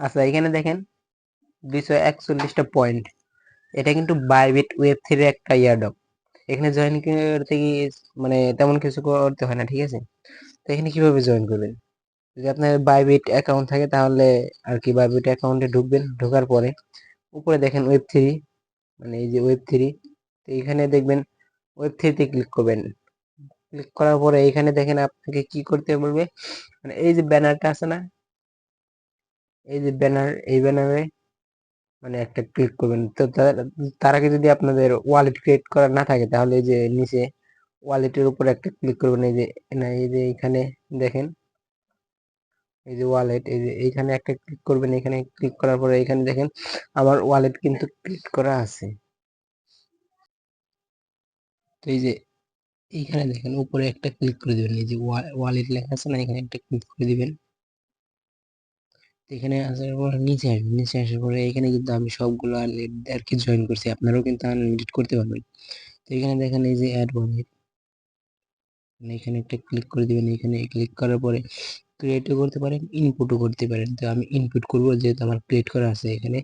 আচ্ছা এখানে দেখেন 241টা পয়েন্ট, এটা কিন্তু বাইবিট ওয়েব থ্রির একটা ইয়ারডপ। এখানে জয়েন করতে গিয়ে মানে তেমন কিছু করতে হয় না, ঠিক আছে। তো এখানে কিভাবে জয়েন করবেন, যদি আপনার বাইবিট অ্যাকাউন্ট থাকে তাহলে আর কি বাইবিট অ্যাকাউন্টে ঢুকবেন, ঢোকার পরে উপরে দেখেন ওয়েব থ্রি, মানে এই যে ওয়েব থ্রি, তো এখানে দেখবেন ওয়েব থ্রিতে ক্লিক করবেন। ক্লিক করার পরে এখানে দেখেন আপনাকে কি করতে বলবে, মানে এই যে ব্যানারটা আছে না, এই যে ব্যানার, এই ব্যানারে মানে একটা ক্লিক করবেন। তো তার আগে যদি আপনাদের ওয়ালেট ক্রিয়েট করা না থাকে তাহলে এই যে নিচে ওয়ালেটের উপর একটা ক্লিক করবেন, এই যে না এই যে এখানে দেখেন এই যে ওয়ালেট, এই যে এইখানে একটা ক্লিক করবেন। এখানে ক্লিক করার পরে এখানে দেখেন আমার ওয়ালেট কিন্তু ক্লিক করা আছে। তো এই যে এইখানে দেখেন উপরে একটা ক্লিক করে দিবেন, এই যে ওয়ালেট লেখা আছে না, এখানে একটা ক্লিক করে দিবেন। এখানে আসার পর নিচে আসবেন, নিচে আসার পরে এখানে কিন্তু আমি সবগুলো আর কি জয়েন করছি, আপনারাও কিন্তু আনলিমিটেড করতে পারবেন। তো এখানে দেখেন এই যে অ্যাড ওয়ালেট, এখানে একটা ক্লিক করে দিবেন। এখানে ক্লিক করার পরে ক্রিয়েটও করতে পারেন, ইনপুটও করতে পারেন। তো আমি ইনপুট করব যেহেতু আমার ক্রিয়েট করা আছে, এখানে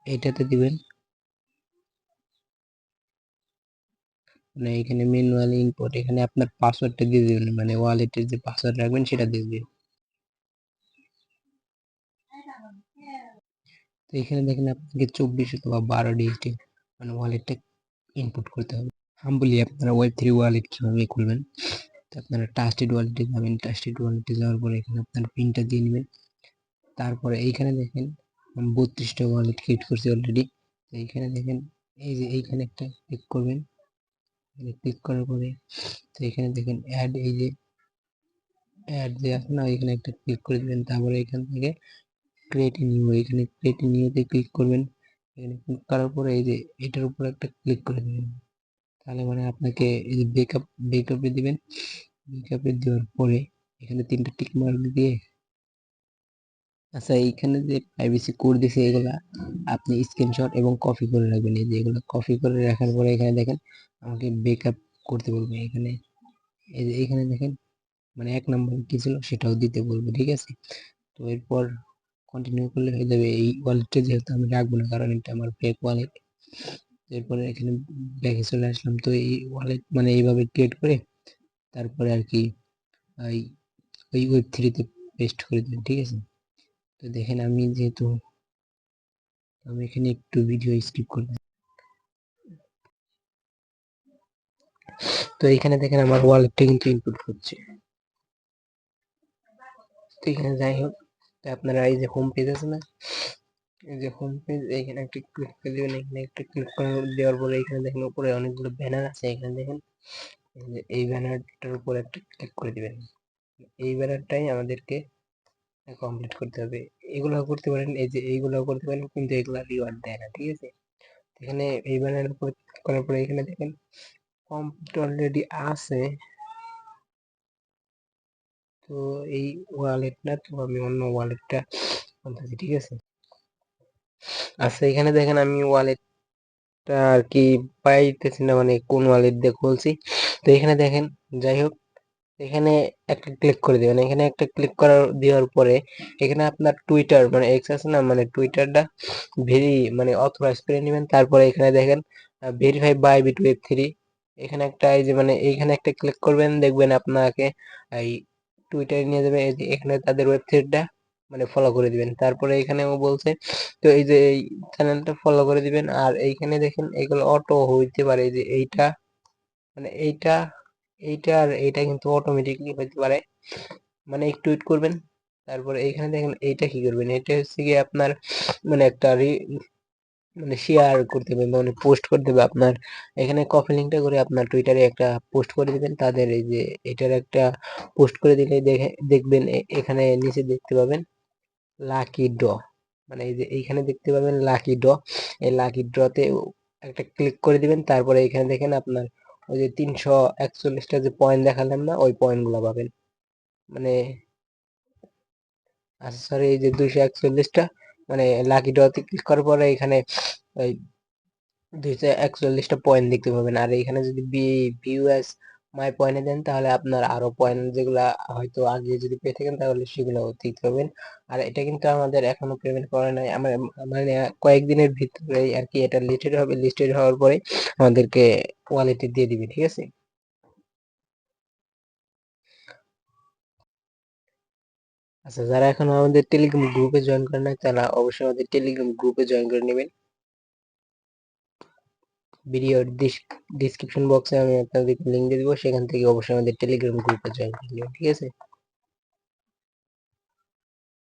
এইটাতে দিবেন, মানে এখানে ম্যানুয়াল ইনপুট, এখানে আপনার পাসওয়ার্ডটা দিয়ে দিবেন, মানে ওয়ালেটের যে পাসওয়ার্ড রাখবেন সেটা দিয়ে দিবেন। তো এখানে দেখেন আপনাকে 24 অথবা 12 ডিজিটে মানে ওয়ালেটটা ইনপুট করতে হবে। হাম্বলি আপনারা ওয়েব থ্রি ওয়ালেট কিভাবে খুলবেন, তো আপনারা ট্রাস্টেড ওয়ালেটে যাবেন। ট্রাস্টেড ওয়ালেটে যাওয়ার পরে এখানে আপনার পিনটা দিয়ে নেবেন। তারপরে এইখানে দেখেন 32টা ওয়ালেট ক্রিয়েট করছি অলরেডি। তো এইখানে দেখেন এই যে এইখানে একটা ক্লিক করবেন। ক্লিক করার পরে তো এখানে দেখেন অ্যাড, এই যে অ্যাড যে আছে না, এখানে একটা ক্লিক করে দিবেন। তারপরে এখান থেকে ক্রিয়েট নিউ, এখানে ক্রিয়েট নিউতে ক্লিক করবেন। এখানে ক্লিক করার পরে এই যে এটার উপর একটা ক্লিক করে দিবেন। তাহলে মানে আপনাকে এই যে ব্যাকআপে দিবেন। ব্যাকআপে দেওয়ার পরে এখানে 3টা টিক মার্ক দিয়ে, আচ্ছা এইখানে যে প্রাইভেসি কোড দিছে এগুলা আপনি স্ক্রিনশট এবং কপি করে রাখবেন। এই যে এগুলো কপি করে রাখার পরে এখানে দেখেন আমাকে ব্যাকআপ করতে বলবে। এখানে এই যে এখানে দেখেন মানে 1 নম্বর কি ছিল সেটাও দিতে বলবে, ঠিক আছে। তো এরপর কন্টিনিউ করলে হয়ে যাবে। এই ওয়ালেটটা যেহেতু আমি রাখবো না কারণ এটা আমার ফেক ওয়ালেট। এরপরে এখানে ব্যাকে চলে আসলাম। তো এই ওয়ালেট মানে এইভাবে ক্রিয়েট করে তারপরে আর কি এই ওই ওয়েব থ্রিতে পেস্ট করে দেবেন, ঠিক আছে। তো দেখেন আমি যেহেতু আমি এখানে একটু ভিডিও স্কিপ করলাম। তো এখানে দেখেন আমার ওয়ালেটটা কিন্তু ইনপুট হচ্ছে। তো এখানে যাই হোক, তো আপনারা এই যে হোম পেজ আছে না, এই যে হোম পেজ, এখানে একটা ক্লিক করে দিবেন। এখানে একটা ক্লিক করে দেওয়ার পরে এখানে দেখেন উপরে অনেকগুলো ব্যানার আছে। এখানে দেখেন এই ব্যানারটার উপর একটা ক্লিক করে দিবেন। এই ব্যানারটাই আমাদেরকে কমপ্লিট করতে হবে। এগুলো করতে পারেন, এই যে এইগুলো করতে পারেন, কিন্তু এগুলা রিওয়ার্ড দেয় না, ঠিক আছে। এখানে এই ব্যানারের উপর করার পরে এখানে দেখেন কমপ্লিট অলরেডি আছে। তো এই ওয়ালেট না, তো আমি অন্য ওয়ালেটটা বলতেছি, ঠিক আছে। আচ্ছা এখানে দেখেন আমি ওয়ালেটটা আর কি পাইতেছি না, মানে কোন ওয়ালেট দিয়ে খুলছি। তো এখানে দেখেন যাই হোক, এখানে একটা ক্লিক করে দিবেন। এখানে একটা ক্লিক করার দেওয়ার পরে এখানে আপনার টুইটার মানে এক্স আছে না, মানে টুইটারটা মানে অথরাইজ করে নেবেন। তারপরে এখানে দেখেন verify by bit web three, এখানে একটা এই যে মানে এইখানে একটা ক্লিক করবেন, দেখবেন আপনাকে এই টুইটারে নিয়ে যাবে। এই যে এখানে তাদের ওয়েব থ্রিটা মানে ফলো করে দিবেন। তারপরে এখানে ও বলছে, তো এই যে এই চ্যানেলটা ফলো করে দিবেন। আর এইখানে দেখেন এগুলো অটো হইতে পারে, এই যে এইটা মানে এইটা এইটা আর এইটা কিন্তু অটোমেটিকলি হইতে পারে, মানে একটু ওয়েট করবেন। তারপরে এইখানে দেখেন এইটা কি করবেন, এটা হচ্ছে কি আপনার মানে একটা মানে শেয়ার করতে হবে, মানে পোস্ট করতে হবে আপনার। এখানে কপি লিঙ্কটা করে আপনার টুইটারে একটা পোস্ট করে দিবেন তাদের, এই যে এটার একটা পোস্ট করে দিলে দেখবেন এখানে নিচে দেখতে পাবেন লাকি ড্র, মানে এই যে এইখানে দেখতে পাবেন লাকি ড্র। এই লাকি ড্রতে একটা ক্লিক করে দিবেন। তারপরে এখানে দেখেন আপনার ওই যে 341টা যে পয়েন্ট দেখালাম না, ওই পয়েন্ট গুলা পাবেন। মানে আচ্ছা সরি, এই যে 241টা মানে লাকি ড্রতে ক্লিক করার পরে এখানে ওই 241টা পয়েন্ট দেখতে পাবেন। আর এখানে যদি ভিউয়ার্স মাই পয়েন্টে দেন, তাহলে আপনার আরো পয়েন্ট যেগুলা হয়তো আগে যদি পেয়ে থাকেন তাহলে সেগুলো দিতে পারবেন। আর এটা কিন্তু আমাদের এখনো পেমেন্ট করা নাই, আমার মানে কয়েকদিনের ভিতরেই আর কি এটা লিস্টেড হবে, লিস্টেড হওয়ার পরে আমাদেরকে ওয়ালেটে দিয়ে দিবে, ঠিক আছে। আচ্ছা, যারা এখন আমাদের টেলিগ্রাম গ্রুপে জয়েন করেন নাই তারা অবশ্যই আমাদের টেলিগ্রাম গ্রুপে জয়েন করে নেবেন। ভিডিওর ডিসক্রিপশন বক্সে আমি আপনাদেরকে লিঙ্ক দিয়ে দিব, সেখান থেকে অবশ্যই আমাদের টেলিগ্রাম গ্রুপে জয়েন করে নেবেন, ঠিক আছে।